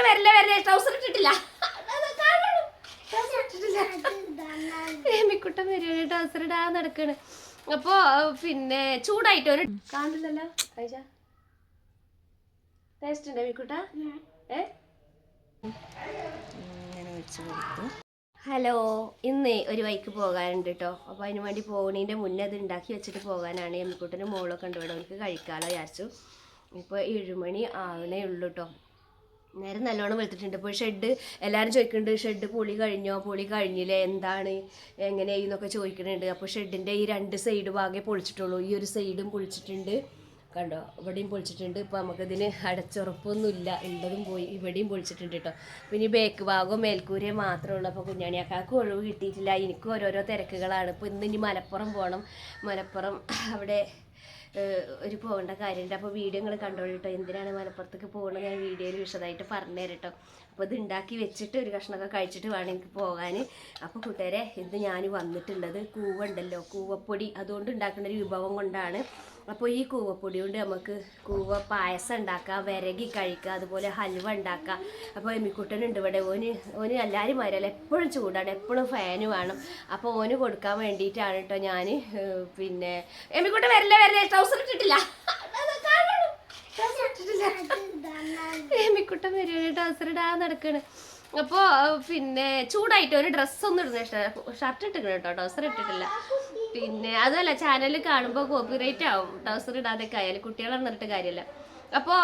എമ്മിക്കുട്ടൻ വരില്ല ട്രൗസർ ഇട്ടിട്ടില്ല എമ്മിക്കുട്ടൻ വരുവാണ് ട്രൗസർ ഇടാൻ നടക്കാണ്. അപ്പൊ പിന്നെ ചൂടായിട്ട് ഒരു കാണില്ലല്ലോ ടേസ്റ്റ് ഉണ്ട് എമ്മിക്കുട്ട. ഹലോ, ഇന്ന് ഒരു വൈക്ക് പോകാനുണ്ട് കേട്ടോ. അപ്പോൾ അതിന് വേണ്ടി പോകുന്നതിൻ്റെ മുന്നേ അത് ഉണ്ടാക്കി വെച്ചിട്ട് പോകാനാണ്. എമ്മിക്കുട്ടന് മോളൊക്കെ ഉണ്ട് ഇവിടെ, അവർക്ക് കഴിക്കാമല്ലോ വിചാരിച്ചു. ഇപ്പോൾ 7 മണി ആവണേ ഉള്ളൂ കേട്ടോ. നേരം നല്ലോണം വെളുത്തിട്ടുണ്ട്. ഇപ്പോൾ ഷെഡ് എല്ലാവരും ചോദിക്കുന്നുണ്ട്, ഷെഡ് പൊളി കഴിഞ്ഞോ, പൊളി കഴിഞ്ഞില്ലേ, എന്താണ് എങ്ങനെയെന്നൊക്കെ ചോദിക്കുന്നുണ്ട്. അപ്പോൾ ഷെഡിൻ്റെ ഈ 2 സൈഡ് ഭാഗമേ പൊളിച്ചിട്ടുള്ളൂ. ഈ ഒരു സൈഡും പൊളിച്ചിട്ടുണ്ട്, കണ്ടോ, ഇവിടെയും പൊളിച്ചിട്ടുണ്ട്. ഇപ്പോൾ നമുക്കതിന് അടച്ചുറപ്പൊന്നുമില്ല, ഉള്ളതും പോയി. ഇവിടെയും പൊളിച്ചിട്ടുണ്ട് കേട്ടോ. പിന്നെ ഈ ബേക്ക് ഭാഗവും മേൽക്കൂരയും മാത്രമേ ഉള്ളൂ. അപ്പോൾ കുഞ്ഞാണിയാക്കാർക്ക് ഒഴിവ് കിട്ടിയിട്ടില്ല. എനിക്കും ഓരോരോ തിരക്കുകളാണ്. ഇപ്പോൾ ഇനി മലപ്പുറം പോകണം. മലപ്പുറം അവിടെ ഒരു പോകേണ്ട കാര്യമുണ്ട്. അപ്പോൾ വീഡിയോ നിങ്ങൾ കണ്ടോളൂ കേട്ടോ. എന്തിനാണ് മലപ്പുറത്തേക്ക് പോകുന്നത് ഞാൻ വീഡിയോയിൽ വിശദമായിട്ട് പറഞ്ഞു തരാം കേട്ടോ. അപ്പോൾ ഇത് ഉണ്ടാക്കി വെച്ചിട്ട് ഒരു കഷ്ണമൊക്കെ കഴിച്ചിട്ട് വേണം എനിക്ക് പോകാൻ. അപ്പോൾ കൂട്ടുകാരെ, ഇത് ഞാൻ വന്നിട്ടുള്ളത് കൂവുണ്ടല്ലോ, കൂവപ്പൊടി, അതുകൊണ്ട് ഉണ്ടാക്കുന്ന ഒരു വിഭവം കൊണ്ടാണ്. അപ്പോൾ ഈ കൂവപ്പൊടി കൊണ്ട് നമുക്ക് കൂവ പായസം ഉണ്ടാക്കാം, വിരകി കഴിക്കാം, അതുപോലെ ഹൽവ ഉണ്ടാക്കാം. അപ്പോൾ എമ്മിക്കുട്ടനുണ്ട് ഇവിടെ. ഓന് എല്ലാവരും മാരല്ല, എപ്പോഴും ചൂടാണ്, എപ്പോഴും ഫാന് വേണം. അപ്പോൾ ഓന് കൊടുക്കാൻ വേണ്ടിയിട്ടാണ് കേട്ടോ ഞാൻ. പിന്നെ എമ്മിക്കുട്ടൻ വരില്ല ട്രൗസർ ഇട്ടിട്ടില്ല എമ്മിക്കുട്ടൻ വരുവാണ് ട്രൗസർ ഇടാൻ നടക്കാണ്. അപ്പോൾ പിന്നെ ചൂടായിട്ട് ഒരു ഡ്രസ്സൊന്നും ഇടുന്ന ഇഷ്ടമല്ല. ഷർട്ട് ഇട്ടിക്കണം കേട്ടോ, ട്രൗസർ ഇട്ടിട്ടില്ല. പിന്നെ അതല്ല, ചാനലിൽ കാണുമ്പോൾ കോപ്പിറൈറ്റ് ആവും ട്രൗസർ ഇടാതൊക്കെ ആയാലും. കുട്ടികളെ നിന്നിട്ട് കാര്യമല്ല. അപ്പോൾ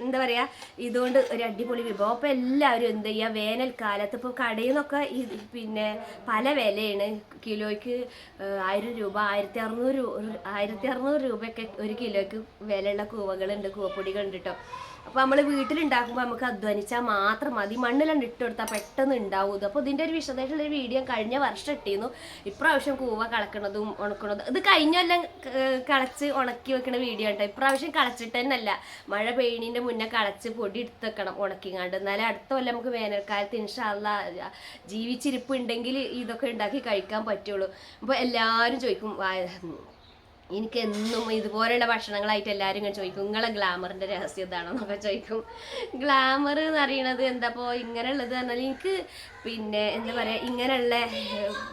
എന്താ പറയുക, ഇതുകൊണ്ട് ഒരു അടിപൊളി വിഭവം. അപ്പോൾ എല്ലാവരും എന്ത് ചെയ്യുക, വേനൽക്കാലത്ത് ഇപ്പോൾ കടയിൽ നിന്നൊക്കെ പിന്നെ പല വിലയാണ്. കിലോയ്ക്ക് 1000 രൂപ, 1600 രൂപയൊക്കെ ഒരു കിലോയ്ക്ക് വിലയുള്ള കൂവകളുണ്ട്, കൂവപ്പൊടികളുണ്ട് കേട്ടോ. അപ്പോൾ നമ്മൾ വീട്ടിലുണ്ടാക്കുമ്പോൾ നമുക്ക് അധ്വാനിച്ചാൽ മാത്രം മതി. മണ്ണിലാണ് ഇട്ട് കൊടുത്താൽ പെട്ടെന്ന് ഉണ്ടാവും ഇത്. അപ്പോൾ ഇതിൻ്റെ ഒരു വിശദമായിട്ടുള്ളൊരു വീഡിയോ കഴിഞ്ഞ വർഷം ഇട്ടിരുന്നു. ഇപ്രാവശ്യം കൂവ കളക്കണതും ഉണക്കണതും, ഇത് കഴിഞ്ഞെല്ലാം കളച്ച് ഉണക്കി വെക്കുന്ന വീഡിയോ ഉണ്ടോ. ഇപ്രാവശ്യം കളച്ചിട്ട് തന്നെയല്ല, മഴ പെയ്യുന്നതിൻ്റെ മുന്നേ കളച്ച് പൊടി എടുത്ത് വെക്കണം ഉണക്കിങ്ങാണ്ട്. എന്നാലും അടുത്ത കൊല്ലം നമുക്ക് വേനൽക്കാലത്ത് ഇൻഷാ അല്ലാഹ് ജീവിച്ചിരിപ്പ് ഉണ്ടെങ്കിൽ ഇതൊക്കെ ഉണ്ടാക്കി കഴിക്കാൻ പറ്റുള്ളൂ. അപ്പോൾ എല്ലാവരും ചോദിക്കും, എനിക്ക് എന്നും ഇതുപോലെയുള്ള ഭക്ഷണങ്ങളായിട്ട് എല്ലാവരും ഇങ്ങനെ ചോദിക്കും, നിങ്ങളെ ഗ്ലാമറിൻ്റെ രഹസ്യം ഇതാണോ എന്നൊക്കെ ചോദിക്കും. ഗ്ലാമർ എന്ന് പറയുന്നത് എന്താപ്പോൾ ഇങ്ങനെയുള്ളത് പറഞ്ഞാൽ എനിക്ക് പിന്നെ എന്താ പറയുക, ഇങ്ങനെയുള്ള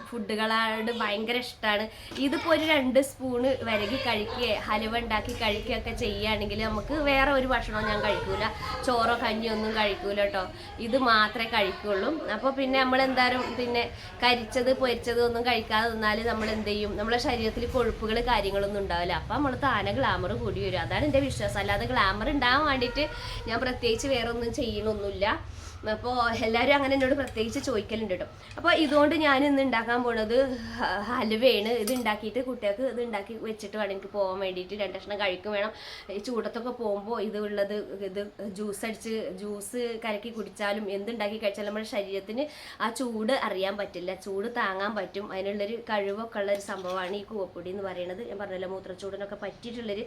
ഫുഡുകളോട് ഭയങ്കര ഇഷ്ടമാണ്. ഇതിപ്പോൾ ഒരു 2 സ്പൂണ് വിരകി കഴിക്കുക, ഹലുവ ഉണ്ടാക്കി കഴിക്കുകയൊക്കെ ചെയ്യുകയാണെങ്കിൽ നമുക്ക് വേറെ ഒരു ഭക്ഷണവും ഞാൻ കഴിക്കൂല, ചോറോ കഞ്ഞിയോ ഒന്നും കഴിക്കൂല കേട്ടോ. ഇത് മാത്രമേ കഴിക്കുള്ളൂ. അപ്പോൾ പിന്നെ നമ്മളെന്തായാലും പിന്നെ കരിച്ചത് പൊരിച്ചത് ഒന്നും കഴിക്കാതെ നിന്നാൽ നമ്മൾ എന്ത് ചെയ്യും, നമ്മുടെ ശരീരത്തിൽ കൊഴുപ്പുകൾ കാര്യങ്ങളൊന്നും ഉണ്ടാവില്ല. അപ്പം നമ്മൾ താനെ ഗ്ലാമർ കൂടി വരും. അതാണ് എൻ്റെ വിശ്വാസം. അല്ലാതെ ഗ്ലാമർ ഉണ്ടാകാൻ വേണ്ടിയിട്ട് ഞാൻ പ്രത്യേകിച്ച് വേറെ ഒന്നും ചെയ്യണമൊന്നുമില്ല. അപ്പോൾ എല്ലാവരും അങ്ങനെ എന്നോട് പ്രത്യേകിച്ച് ചോദിക്കലുണ്ട് കേട്ടോ. അപ്പോൾ ഇതുകൊണ്ട് ഞാൻ ഇന്ന് ഉണ്ടാക്കാൻ പോണത് ഹലുവയാണ്. ഇത് ഉണ്ടാക്കിയിട്ട് കുട്ടികൾക്ക് ഇത് ഉണ്ടാക്കി വെച്ചിട്ട് വേണം എനിക്ക് പോകാൻ വേണ്ടിയിട്ട്. 2 കഷ്ണം കഴിക്കും വേണം. ഈ ചൂടത്തൊക്കെ പോകുമ്പോൾ ഇത് ജ്യൂസ് കലക്കി കുടിച്ചാലും എന്തുണ്ടാക്കി കഴിച്ചാലും നമ്മുടെ ശരീരത്തിന് ആ ചൂട് അറിയാൻ പറ്റില്ല, ചൂട് താങ്ങാൻ പറ്റും. അതിനുള്ളൊരു കഴിവൊക്കെ ഉള്ളൊരു സംഭവമാണ് ഈ കൂവപ്പൊടി എന്ന് പറയുന്നത്. ഞാൻ പറഞ്ഞല്ലോ, മൂത്രച്ചൂടിനൊക്കെ പറ്റിയിട്ടുള്ളൊരു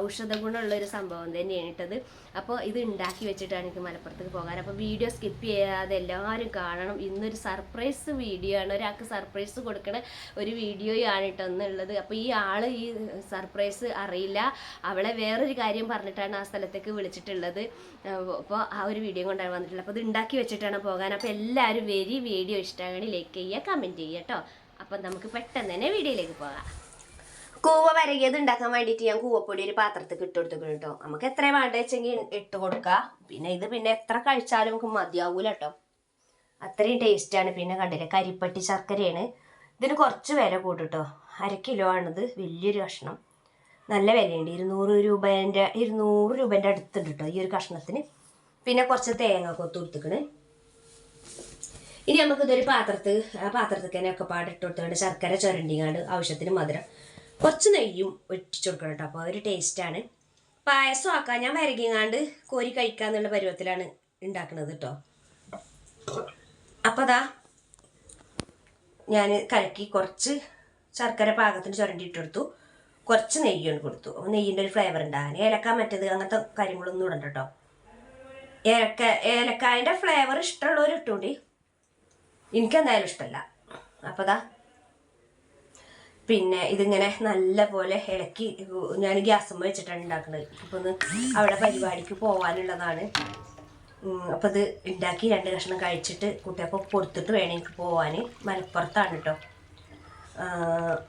ഔഷധ ഗുണമുള്ളൊരു സംഭവം തന്നെയാണ് ഇട്ടത്. അപ്പോൾ ഇത് ഉണ്ടാക്കി വെച്ചിട്ടാണ് എനിക്ക് മലപ്പുറത്തേക്ക് പോകാൻ. അപ്പോൾ വീഡിയോ സ്കിപ്പ് ചെയ്യാതെ എല്ലാവരും കാണണം. ഇന്നൊരു സർപ്രൈസ് വീഡിയോ ആണ്, ഒരാൾക്ക് സർപ്രൈസ് കൊടുക്കണ ഒരു വീഡിയോയാണ് കേട്ടോ എന്നുള്ളത്. അപ്പോൾ ഈ ആൾ ഈ സർപ്രൈസ് അറിയില്ല, അവളെ വേറൊരു കാര്യം പറഞ്ഞിട്ടാണ് ആ സ്ഥലത്തേക്ക് വിളിച്ചിട്ടുള്ളത്. അപ്പോൾ ആ ഒരു വീഡിയോ കൊണ്ടാണ് വന്നിട്ടുള്ളത്. അപ്പോൾ ഇത് ഉണ്ടാക്കി വെച്ചിട്ടാണ് പോകാൻ. അപ്പോൾ എല്ലാവരും വീഡിയോ ഇഷ്ടമാണെങ്കിൽ ലൈക്ക് ചെയ്യുക, കമൻറ്റ് ചെയ്യുക കേട്ടോ. അപ്പം നമുക്ക് പെട്ടെന്ന് തന്നെ വീഡിയോയിലേക്ക് പോകാം. കൂവ വരകിയത് ഉണ്ടാക്കാൻ വേണ്ടിയിട്ട് ഞാൻ കൂവപ്പൊടി ഒരു പാത്രത്തിൽ ഇട്ട് കൊടുത്തിട്ടുണ്ട് കേട്ടോ. നമുക്ക് എത്ര വേണ്ട വെച്ചെങ്കിൽ ഇട്ട് കൊടുക്കുക. പിന്നെ ഇത് പിന്നെ എത്ര കഴിച്ചാലും നമുക്ക് മതിയാവൂല കേട്ടോ, അത്രയും ടേസ്റ്റാണ്. പിന്നെ കണ്ടില്ലേ, കരിപ്പട്ടി ശർക്കരയാണ്. ഇതിന് കുറച്ച് വില കൂട്ടും കേട്ടോ. 1/2 കിലോ ആണിത്, വലിയൊരു കഷ്ണം. നല്ല വിലയുണ്ട്, 200 രൂപേൻ്റെ അടുത്തുണ്ട് കേട്ടോ ഈ ഒരു കഷ്ണത്തിന്. പിന്നെ കുറച്ച് തേങ്ങ കൊത്ത് കൊടുത്തിക്കണ്. ഇനി നമുക്കിതൊരു ആ പാത്രത്തിൽ തന്നെ ഒക്കെ പാടിട്ട് കൊടുത്തുകൊണ്ട് ശർക്കര ചുരണ്ടിങ്ങാണ്ട് ആവശ്യത്തിന് മധുരം, കുറച്ച് നെയ്യും ഒറ്റിച്ചു കൊടുക്കണം കേട്ടോ. അപ്പോൾ അതൊരു ടേസ്റ്റാണ്. പായസം ആക്കാൻ ഞാൻ വരകിങ്ങാണ്ട് കോരി കഴിക്കാന്നുള്ള പരുവത്തിലാണ് ഉണ്ടാക്കുന്നത് കേട്ടോ. അപ്പോൾ അതാ ഞാൻ കലക്കി കുറച്ച് ശർക്കര പാകത്തിന് ചുരണ്ടിയിട്ട് കൊടുത്തു, കുറച്ച് നെയ്യാണ് കൊടുത്തു. അപ്പോൾ നെയ്യിൻ്റെ ഒരു ഫ്ലേവർ ഉണ്ടാകാൻ. ഏലക്ക മറ്റത് അങ്ങനത്തെ കാര്യങ്ങളൊന്നും ഇടണ്ട കേട്ടോ. ഏലക്കായൻ്റെ ഫ്ലേവർ ഇഷ്ടമുള്ളവർ ഇട്ടുകൊണ്ട്, എനിക്കെന്തായാലും ഇഷ്ടമല്ല. അപ്പോൾ അതാ പിന്നെ ഇതിങ്ങനെ നല്ല പോലെ ഇളക്കി ഞാൻ ഗ്യാസുമ്മ വെച്ചിട്ടാണ് ഉണ്ടാക്കുന്നത്. ഇപ്പോൾ ഒന്ന് അവിടെ പരിപാടിക്ക് പോകാനുള്ളതാണ്. അപ്പോൾ ഇത് ഉണ്ടാക്കി 2 കഷ്ണം കഴിച്ചിട്ട് കുട്ടികൾക്ക് കൊടുത്തിട്ട് വേണം എനിക്ക് പോവാൻ. മലപ്പുറത്താണ് കേട്ടോ.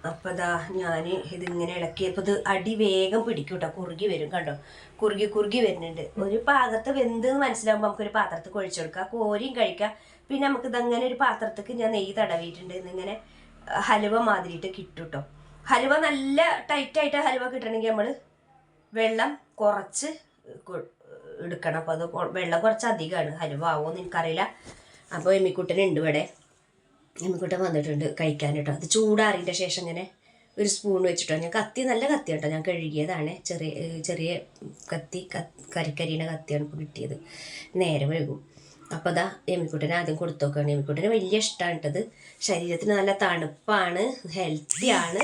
അപ്പോൾ ഇതാ ഞാൻ ഇതിങ്ങനെ ഇളക്കിയപ്പോൾ ഇത് അടി വേഗം പിടിക്കും കേട്ടോ, കുറുകി വരും കണ്ടോ, കുറുകി വരുന്നുണ്ട്. ഒരു പാത്രത്ത് വെന്തെന്ന് മനസ്സിലാകുമ്പോൾ നമുക്കൊരു പാത്രത്തിൽ കുഴിച്ചു കൊടുക്കുക, കോരിയും കഴിക്കാം. പിന്നെ നമുക്ക് ഇതങ്ങനെ ഒരു പാത്രത്തേക്ക് ഞാൻ നെയ്യ് തടവിയിട്ടുണ്ട്. ഇന്നിങ്ങനെ ഹലുവ മാതിരിയിട്ട് കിട്ടും കേട്ടോ. ഹലുവ നല്ല ടൈറ്റായിട്ട് ഹലുവ കിട്ടണമെങ്കിൽ നമ്മൾ വെള്ളം കുറച്ച് എടുക്കണം. അപ്പോൾ അത് വെള്ളം കുറച്ച് അധികമാണ്. ഹലുവ ആവുമെന്ന് എനിക്കറിയില്ല. അപ്പോൾ എമ്മിക്കുട്ടനുണ്ട് ഇവിടെ, എമ്മിക്കുട്ടൻ വന്നിട്ടുണ്ട് കഴിക്കാൻ കേട്ടോ. അത് ചൂടാറിൻ്റെ ശേഷം ഇങ്ങനെ ഒരു സ്പൂൺ വെച്ചിട്ടോ, ഞാൻ നല്ല കത്തി കേട്ടോ, ഞാൻ കഴുകിയതാണ്. ചെറിയ കത്തി, കരിയുടെ കത്തിയാണ് ഇപ്പോൾ കിട്ടിയത്. നേരെ വഴുകും. അപ്പോൾ അതാ എമ്മിക്കുട്ടനെ ആദ്യം കൊടുത്തു നോക്കുകയാണ്. എമ്മിക്കുട്ടന് വലിയ ഇഷ്ടമാണ് കേട്ടത്, ശരീരത്തിന് നല്ല തണുപ്പാണ്, ഹെൽത്തിയാണ്.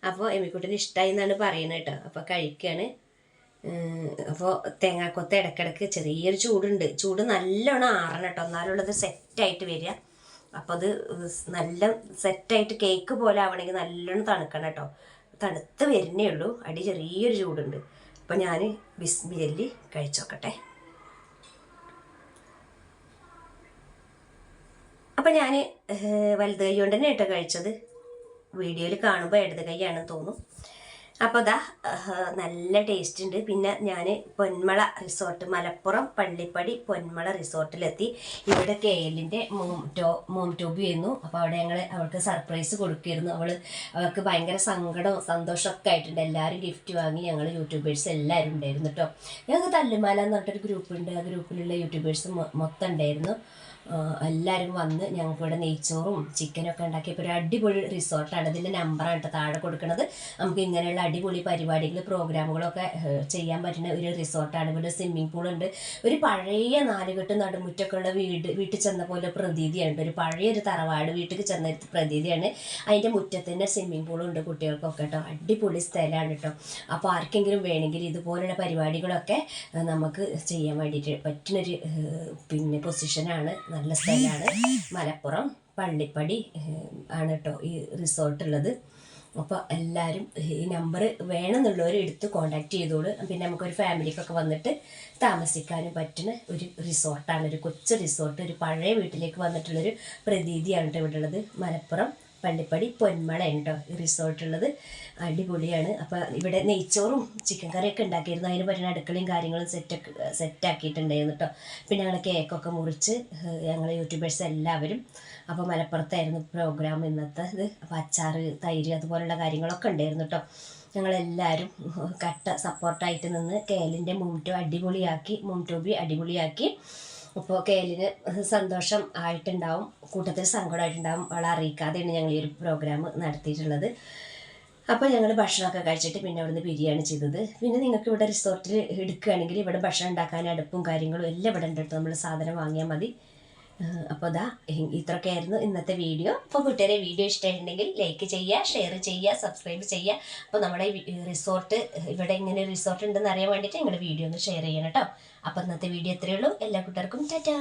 അപ്പോൾ എമ്മിക്കുട്ടന് ഇഷ്ടമായി എന്നാണ് പറയുന്നത് കേട്ടോ. അപ്പോൾ കഴിക്കുകയാണ്. അപ്പോൾ തേങ്ങാക്കൊത്ത് ഇടയ്ക്കിടയ്ക്ക് ചെറിയൊരു ചൂട് നല്ലോണം ആറണം കേട്ടോ, എന്നാലുള്ളത് സെറ്റായിട്ട് വരിക. അപ്പോൾ അത് നല്ല സെറ്റായിട്ട് കേക്ക് പോലെ ആവണമെങ്കിൽ നല്ലോണം തണുക്കണം കേട്ടോ. തണുത്ത് വരുന്നേ ഉള്ളൂ, അടി ചെറിയൊരു ചൂടുണ്ട്. അപ്പോൾ ഞാൻ ബിസ്മില്ലി കഴിച്ചോക്കട്ടെ. അപ്പം ഞാൻ വലത് കൈ കൊണ്ട് തന്നെ കേട്ടോ കഴിച്ചത്. വീഡിയോയിൽ കാണുമ്പോൾ ഇടത് കൈയാണെന്ന് തോന്നും. അപ്പോൾ അതാ നല്ല ടേസ്റ്റ് ഉണ്ട്. പിന്നെ ഞാൻ പൊന്മള റിസോർട്ട്, മലപ്പുറം പള്ളിപ്പടി പൊന്മള റിസോർട്ടിലെത്തി. ഇവിടെ KLൻ്റെ മോം ട്യൂബ് ചെയ്യുന്നു. അപ്പോൾ അവിടെ അവൾക്ക് സർപ്രൈസ് കൊടുക്കുകയായിരുന്നു. അവൾക്ക് ഭയങ്കര സങ്കടവും സന്തോഷമൊക്കെ ആയിട്ടുണ്ട്. എല്ലാവരും ഗിഫ്റ്റ് വാങ്ങി, ഞങ്ങൾ യൂട്യൂബേഴ്സ് എല്ലാവരും ഉണ്ടായിരുന്നു കേട്ടോ. ഞങ്ങൾക്ക് തല്ലുമാല എന്ന് പറഞ്ഞിട്ടൊരു ഗ്രൂപ്പുണ്ട്, ആ ഗ്രൂപ്പിലുള്ള യൂട്യൂബേഴ്സ് മൊത്തം ഉണ്ടായിരുന്നു. എല്ലാവരും വന്ന് ഞങ്ങൾക്ക് ഇവിടെ നെയ്ച്ചോറും ചിക്കനൊക്കെ ഉണ്ടാക്കിയപ്പോൾ ഒരു അടിപൊളി റിസോർട്ടാണ്. ഇതിൻ്റെ നമ്പറാണ് കേട്ടോ താഴെ കൊടുക്കുന്നത്. നമുക്ക് ഇങ്ങനെയുള്ള അടിപൊളി പരിപാടികൾ, പ്രോഗ്രാമുകളൊക്കെ ചെയ്യാൻ പറ്റുന്ന ഒരു റിസോർട്ടാണ്. ഇവിടെ സ്വിമ്മിംഗ് പൂളുണ്ട്. ഒരു പഴയ നാലുകെട്ട് നടുമുറ്റൊക്കെ ഉള്ള വീട്ടിൽ ചെന്ന പോലെ പ്രതീതിയാണ്. ഒരു പഴയൊരു തറവാട് വീട്ടിൽ ചെന്ന പ്രതീതിയാണ്. അതിൻ്റെ മുറ്റത്ത് തന്നെ സ്വിമ്മിംഗ് പൂളുണ്ട് കുട്ടികൾക്കൊക്കെ കേട്ടോ. അടിപൊളി സ്ഥലമാണ് കേട്ടോ. അപ്പോൾ ആർക്കെങ്കിലും വേണമെങ്കിൽ ഇതുപോലുള്ള പരിപാടികളൊക്കെ നമുക്ക് ചെയ്യാൻ വേണ്ടിയിട്ട് പറ്റുന്നൊരു പൊസിഷനാണ്. നല്ല സ്ഥലമാണ്. മലപ്പുറം പള്ളിപ്പടി ആണ് കേട്ടോ ഈ റിസോർട്ടുള്ളത്. അപ്പോൾ എല്ലാവരും ഈ നമ്പർ വേണമെന്നുള്ളവർ എടുത്ത് കോൺടാക്റ്റ് ചെയ്തോളൂ. പിന്നെ നമുക്കൊരു ഫാമിലിക്കൊക്കെ വന്നിട്ട് താമസിക്കാനും പറ്റുന്ന ഒരു റിസോർട്ടാണ്, ഒരു കൊച്ചു റിസോർട്ട്. ഒരു പഴയ വീട്ടിലേക്ക് വന്നിട്ടുള്ളൊരു പ്രതീതിയാണ് കേട്ടോ ഇവിടെ ഉള്ളത്. മലപ്പുറം പള്ളിപ്പടി പൊന്മളയാണ് കേട്ടോ ഈ റിസോർട്ടുള്ളത്. അടിപൊളിയാണ്. അപ്പോൾ ഇവിടെ നെയ്ച്ചോറും ചിക്കൻ കറിയൊക്കെ ഉണ്ടാക്കിയിരുന്നു. അതിന് പറ്റുന്ന അടുക്കളയും കാര്യങ്ങളും സെറ്റാക്കിയിട്ടുണ്ടായിരുന്നു കേട്ടോ. പിന്നെ ഞങ്ങൾ കേക്കൊക്കെ മുറിച്ച് ഞങ്ങൾ യൂട്യൂബേഴ്സ് എല്ലാവരും. അപ്പോൾ മലപ്പുറത്തായിരുന്നു പ്രോഗ്രാം ഇന്നത്തെ ഇത്. അപ്പോൾ അച്ചാറ്, തൈര് അതുപോലുള്ള കാര്യങ്ങളൊക്കെ ഉണ്ടായിരുന്നു കേട്ടോ. ഞങ്ങളെല്ലാവരും കട്ട സപ്പോർട്ടായിട്ട് നിന്ന് KLൻ്റെ മോം ട്യൂബ് അടിപൊളിയാക്കി. അപ്പോൾ KLന് സന്തോഷം ആയിട്ടുണ്ടാവും, കൂട്ടത്തിൽ സങ്കടമായിട്ടുണ്ടാവും. അവളെ അറിയിക്കാതെയാണ് ഞങ്ങൾ ഈ ഒരു പ്രോഗ്രാം നടത്തിയിട്ടുള്ളത്. അപ്പോൾ ഞങ്ങൾ ഭക്ഷണമൊക്കെ കഴിച്ചിട്ട് പിന്നെ അവിടുന്ന് പിരിയാണ് ചെയ്തത്. പിന്നെ നിങ്ങൾക്ക് ഇവിടെ റിസോർട്ടിൽ എടുക്കുകയാണെങ്കിൽ ഇവിടെ ഭക്ഷണം ഉണ്ടാക്കാൻ അടുപ്പും കാര്യങ്ങളും എല്ലാം ഇവിടെ ഉണ്ട്. നമ്മൾ സാധനം വാങ്ങിയാൽ മതി. അപ്പോൾ അതാ ഇത്രയൊക്കെയായിരുന്നു ഇന്നത്തെ വീഡിയോ. അപ്പോൾ കൂട്ടുകാരെ വീഡിയോ ഇഷ്ടമായിട്ടുണ്ടെങ്കിൽ ലൈക്ക് ചെയ്യുക, ഷെയർ ചെയ്യുക, സബ്സ്ക്രൈബ് ചെയ്യുക. അപ്പോൾ നമ്മുടെ റിസോർട്ട്, ഇവിടെ ഇങ്ങനെ റിസോർട്ട് ഉണ്ടെന്ന് അറിയാൻ വേണ്ടിയിട്ട് നിങ്ങളുടെ വീഡിയോ ഒന്ന് ഷെയർ ചെയ്യണം കേട്ടോ. അപ്പോൾ ഇന്നത്തെ വീഡിയോ ഇത്രയേ ഉള്ളൂ. എല്ലാ കൂട്ടുകാർക്കും ടാറ്റാ.